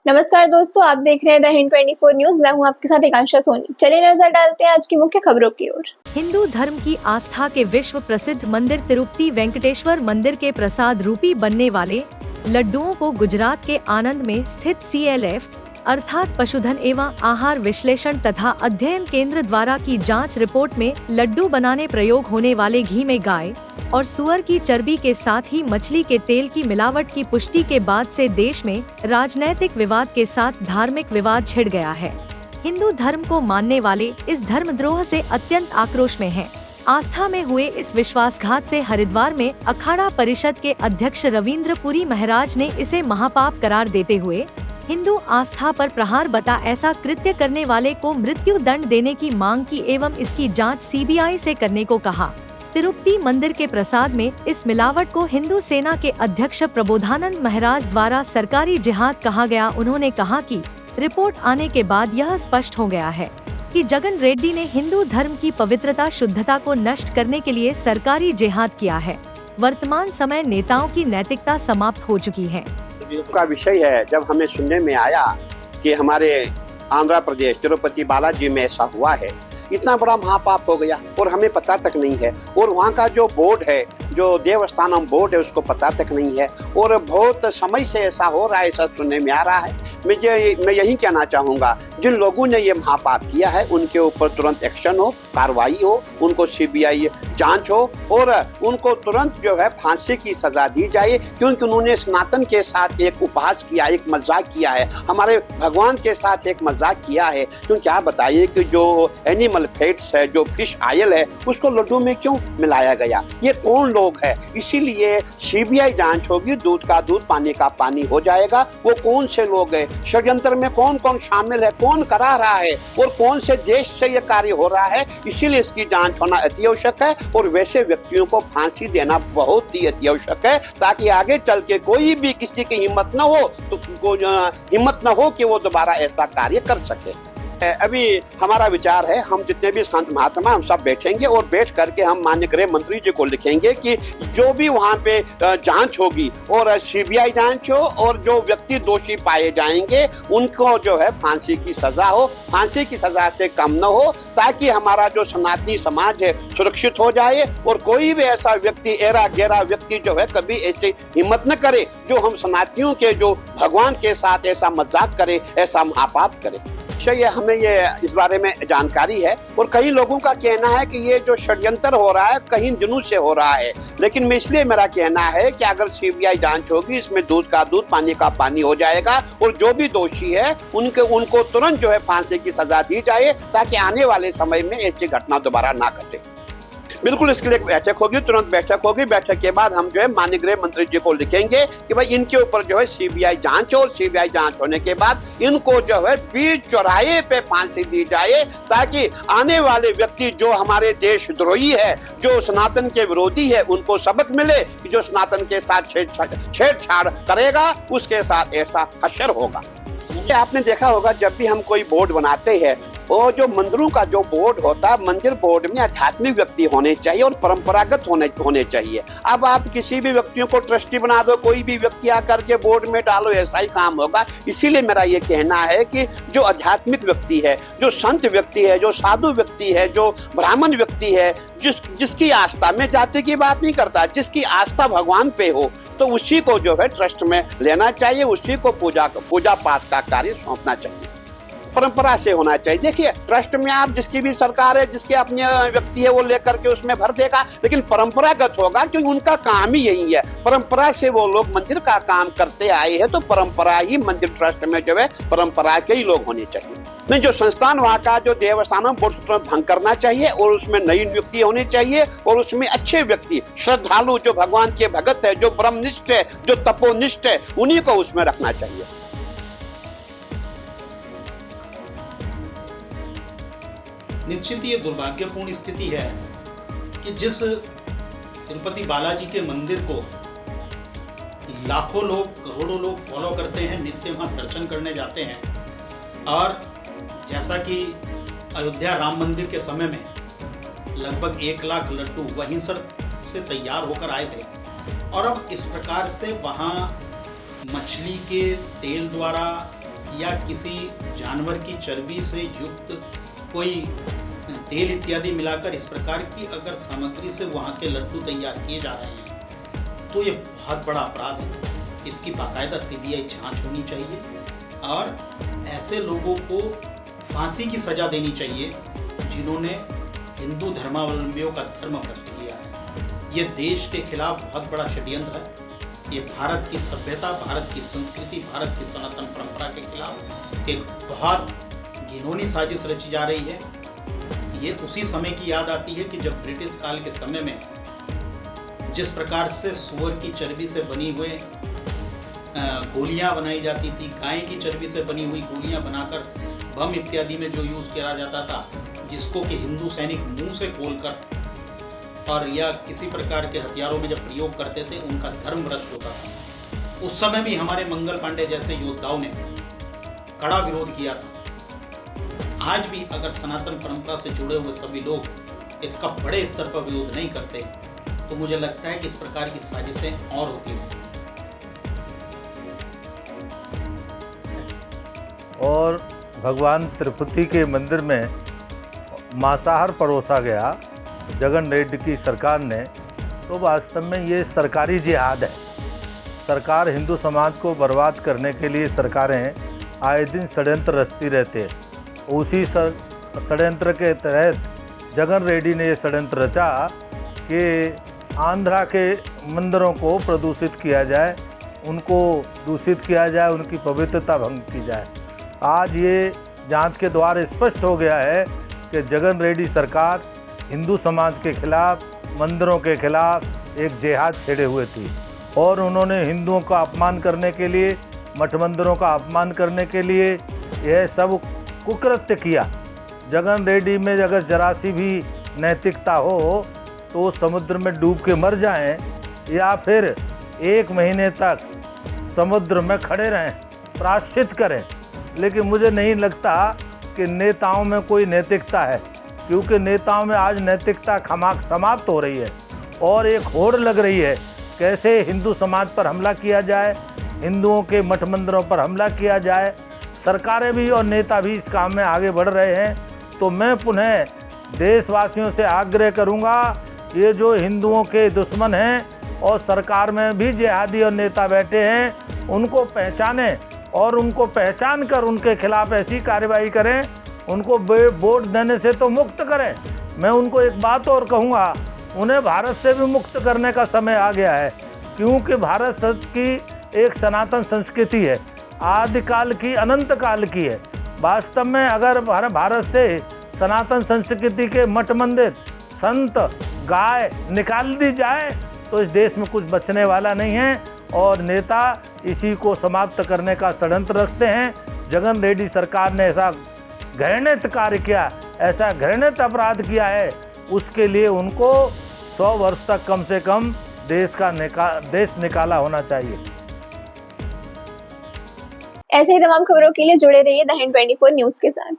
नमस्कार दोस्तों, आप देख रहे हैं द हिंद 24 न्यूज। मैं हूं आपके साथ एकांशा सोनी। चलिए नजर डालते हैं आज की मुख्य खबरों की ओर। हिंदू धर्म की आस्था के विश्व प्रसिद्ध मंदिर तिरुपति वेंकटेश्वर मंदिर के प्रसाद रूपी बनने वाले लड्डुओं को गुजरात के आनंद में स्थित CLF अर्थात पशुधन एवं आहार विश्लेषण तथा अध्ययन केंद्र द्वारा की जांच रिपोर्ट में लड्डू बनाने प्रयोग होने वाले घी में गाय और सुअर की चर्बी के साथ ही मछली के तेल की मिलावट की पुष्टि के बाद से देश में राजनैतिक विवाद के साथ धार्मिक विवाद छिड़ गया है। हिंदू धर्म को मानने वाले इस धर्मद्रोह से अत्यंत आक्रोश में हैं। आस्था में हुए इस विश्वासघात से हरिद्वार में अखाड़ा परिषद के अध्यक्ष रविंद्र पुरी महाराज ने इसे महापाप करार देते हुए हिंदू आस्था पर प्रहार बता ऐसा कृत्य करने वाले को मृत्यु दंड देने की मांग की एवं इसकी जांच CBI से करने को कहा। तिरुपति मंदिर के प्रसाद में इस मिलावट को हिंदू सेना के अध्यक्ष प्रबोधानंद महाराज द्वारा सरकारी जिहाद कहा गया। उन्होंने कहा कि रिपोर्ट आने के बाद यह स्पष्ट हो गया है कि जगन रेड्डी ने हिंदू धर्म की पवित्रता शुद्धता को नष्ट करने के लिए सरकारी जिहाद किया है। वर्तमान समय नेताओं की नैतिकता समाप्त हो चुकी है। का विषय है, जब हमें सुनने में आया कि हमारे आंध्र प्रदेश तिरुपति बालाजी में ऐसा हुआ है, इतना बड़ा महापाप हो गया और हमें पता तक नहीं है। और वहाँ का जो बोर्ड है, जो देवस्थानम बोर्ड है, उसको पता तक नहीं है। और बहुत समय से ऐसा हो रहा है, ऐसा सुनने में आ रहा है। मैं यही कहना चाहूँगा, जिन लोगों ने ये महापाप किया है उनके ऊपर तुरंत एक्शन हो, कार्रवाई हो, उनको CBI जांच हो और उनको तुरंत जो है फांसी की सजा दी जाए, क्योंकि उन्होंने सनातन के साथ एक उपहास किया, एक मजाक किया है, हमारे भगवान के साथ एक मजाक किया है। क्योंकि आप बताइए कि जो एनिमल फैट्स है, जो फिश ऑयल है, उसको लड्डू में क्यों मिलाया गया? ये कौन लोग है? इसीलिए CBI जांच होगी, दूध का दूध पानी का पानी हो जाएगा। वो कौन से लोग है, षड्यंत्र में कौन कौन शामिल है, कौन करा रहा है और कौन से देश से ये कार्य हो रहा है, इसीलिए इसकी जांच होना अति आवश्यक है। और वैसे व्यक्तियों को फांसी देना बहुत ही अति आवश्यक है, ताकि आगे चल के कोई भी किसी की हिम्मत न हो, तो हिम्मत न हो कि वो दोबारा ऐसा कार्य कर सके। अभी हमारा विचार है, हम जितने भी संत महात्मा हम सब बैठेंगे और बैठ करके हम माननीय गृह मंत्री जी को लिखेंगे कि जो भी वहाँ पे जांच होगी और CBI जांच हो और जो व्यक्ति दोषी पाए जाएंगे उनको जो है फांसी की सजा हो, फांसी की सजा से कम न हो, ताकि हमारा जो सनातनी समाज है सुरक्षित हो जाए और कोई भी ऐसा व्यक्ति, एरा गैरा व्यक्ति जो है कभी ऐसी हिम्मत न करे जो हम सनातनियों के, जो भगवान के साथ ऐसा मजाक करे, ऐसा महापाप करे। हमें ये इस बारे में जानकारी है और कई लोगों का कहना है कि ये जो षड्यंत्र हो रहा है कहीं दिनों से हो रहा है, लेकिन मैं इसलिए मेरा कहना है कि अगर CBI जांच होगी, इसमें दूध का दूध पानी का पानी हो जाएगा और जो भी दोषी है उनको तुरंत जो है फांसी की सजा दी जाए, ताकि आने वाले समय में ऐसी घटना दोबारा ना घटे। बिल्कुल इसके लिए बैठक होगी, तुरंत बैठक होगी। बैठक के बाद हम जो है माननीय गृह मंत्री जी को लिखेंगे कि भाई इनके ऊपर जो है CBI जांच हो और CBI जांच होने के बाद इनको जो है बीच चौराहे पे फांसी दी जाए, ताकि आने वाले व्यक्ति जो हमारे देशद्रोही है, जो सनातन के विरोधी है, उनको सबक मिले कि जो सनातन के साथ छेड़छाड़ करेगा उसके साथ ऐसा हश्र होगा। आपने देखा होगा, जब भी हम कोई बोर्ड बनाते हैं, वो जो मंदिरों का जो बोर्ड होता है, मंदिर बोर्ड में आध्यात्मिक व्यक्ति होने चाहिए और परंपरागत होने चाहिए। अब आप किसी भी व्यक्तियों को ट्रस्टी बना दो, कोई भी व्यक्ति आकर के बोर्ड में डालो, ऐसा ही काम होगा। इसीलिए मेरा ये कहना है कि जो आध्यात्मिक व्यक्ति है, जो संत व्यक्ति है, जो साधु व्यक्ति है, जो ब्राह्मण व्यक्ति है, जिसकी आस्था, में जाति की बात नहीं करता, जिसकी आस्था भगवान पे हो, तो उसी को जो है ट्रस्ट में लेना चाहिए, उसी को पूजा पाठ का कार्य सौंपना चाहिए। परंपरा से होना चाहिए। देखिए, ट्रस्ट में आप जिसकी भी सरकार है, जिसके अपने व्यक्ति है, वो लेकर के उसमें भर देगा, लेकिन परंपरागत होगा, क्योंकि उनका काम ही यही है। परंपरा से वो लोग मंदिर का काम करते आए हैं, तो परंपरा ही मंदिर ट्रस्ट में जो है परंपरा के ही लोग होने चाहिए। नहीं, जो संस्थान वहाँ का जो देवस्थानम बोर्ड तुरंत भंग करना चाहिए और उसमें नई नियुक्ति होनी चाहिए और उसमें अच्छे व्यक्ति, श्रद्धालु, जो भगवान के भगत है, जो ब्रह्मनिष्ठ है, जो तपोनिष्ठ है, उन्हीं को उसमें रखना चाहिए। निश्चित ये दुर्भाग्यपूर्ण स्थिति है कि जिस तिरुपति बालाजी के मंदिर को लाखों लोग, करोड़ों लोग फॉलो करते हैं, नित्य वहाँ दर्शन करने जाते हैं, और जैसा कि अयोध्या राम मंदिर के समय में लगभग 1 लाख लड्डू वहीं से तैयार होकर आए थे, और अब इस प्रकार से वहाँ मछली के तेल द्वारा या किसी जानवर की चर्बी से युक्त कोई तेल इत्यादि मिलाकर इस प्रकार की अगर सामग्री से वहाँ के लड्डू तैयार किए जा रहे हैं तो ये बहुत बड़ा अपराध है। इसकी बाकायदा सीबीआई जांच होनी चाहिए और ऐसे लोगों को फांसी की सज़ा देनी चाहिए जिन्होंने हिंदू धर्मावलंबियों का धर्म भ्रष्ट किया है। ये देश के खिलाफ बहुत बड़ा षड्यंत्र है। ये भारत की सभ्यता, भारत की संस्कृति, भारत की सनातन परंपरा के खिलाफ एक बहुत घिनौनी साजिश रची जा रही है। ये उसी समय की याद आती है कि जब ब्रिटिश काल के समय में जिस प्रकार से सूअर की चर्बी से बनी हुए गोलियां बनाई जाती थी, गाय की चर्बी से बनी हुई गोलियां बनाकर बम इत्यादि में जो यूज़ किया जाता था, जिसको कि हिंदू सैनिक मुंह से खोलकर और या किसी प्रकार के हथियारों में जब प्रयोग करते थे उनका धर्म भ्रष्ट होता था। उस समय भी हमारे मंगल पांडे जैसे योद्धाओं ने कड़ा विरोध किया था। आज भी अगर सनातन परंपरा से जुड़े हुए सभी लोग इसका बड़े स्तर पर विरोध नहीं करते तो मुझे लगता है कि इस प्रकार की साजिशें और होती हैं। और भगवान तिरुपति के मंदिर में मांसाहार परोसा गया जगन रेड्डी की सरकार ने, तो वास्तव में ये सरकारी जिहाद है। सरकार हिंदू समाज को बर्बाद करने के लिए सरकारें आए दिन षड्यंत्र रचती रहते हैं। उसी षड्यंत्र के तहत जगन रेड्डी ने ये षड्यंत्र रचा कि आंध्रा के मंदिरों को प्रदूषित किया जाए, उनको दूषित किया जाए, उनकी पवित्रता भंग की जाए। आज ये जांच के द्वारा स्पष्ट हो गया है कि जगन रेड्डी सरकार हिंदू समाज के खिलाफ, मंदिरों के खिलाफ एक जिहाद छेड़े हुए थी और उन्होंने हिंदुओं का अपमान करने के लिए, मठ मंदिरों का अपमान करने के लिए यह सब कुकृत्य किया। जगन रेड्डी में अगर जरा सी भी नैतिकता हो तो समुद्र में डूब के मर जाएं या फिर 1 महीने तक समुद्र में खड़े रहें, प्रायश्चित करें। लेकिन मुझे नहीं लगता कि नेताओं में कोई नैतिकता है, क्योंकि नेताओं में आज नैतिकता समाप्त हो रही है और एक होड़ लग रही है कैसे हिंदू समाज पर हमला किया जाए, हिंदुओं के मठ मंदिरों पर हमला किया जाए। सरकारें भी और नेता भी इस काम में आगे बढ़ रहे हैं। तो मैं पुनः देशवासियों से आग्रह करूंगा, ये जो हिंदुओं के दुश्मन हैं और सरकार में भी जिहादी और नेता बैठे हैं, उनको पहचानें और उनको पहचान कर उनके खिलाफ ऐसी कार्रवाई करें, उनको वोट देने से तो मुक्त करें। मैं उनको एक बात और कहूँगा, उन्हें भारत से भी मुक्त करने का समय आ गया है, क्योंकि भारत की एक सनातन संस्कृति है, आदिकाल की, अनंत काल की है। वास्तव में अगर भारत से सनातन संस्कृति के मठ मंदिर, संत, गाय निकाल दी जाए तो इस देश में कुछ बचने वाला नहीं है और नेता इसी को समाप्त करने का षड्यंत्र रखते हैं। जगन रेड्डी सरकार ने ऐसा घृणित कार्य किया, ऐसा घृणित अपराध किया है, उसके लिए उनको 100 वर्ष तक कम से कम देश निकाला होना चाहिए। ऐसे ही तमाम खबरों के लिए जुड़े रहिए द हिंद 24 न्यूज़ के साथ।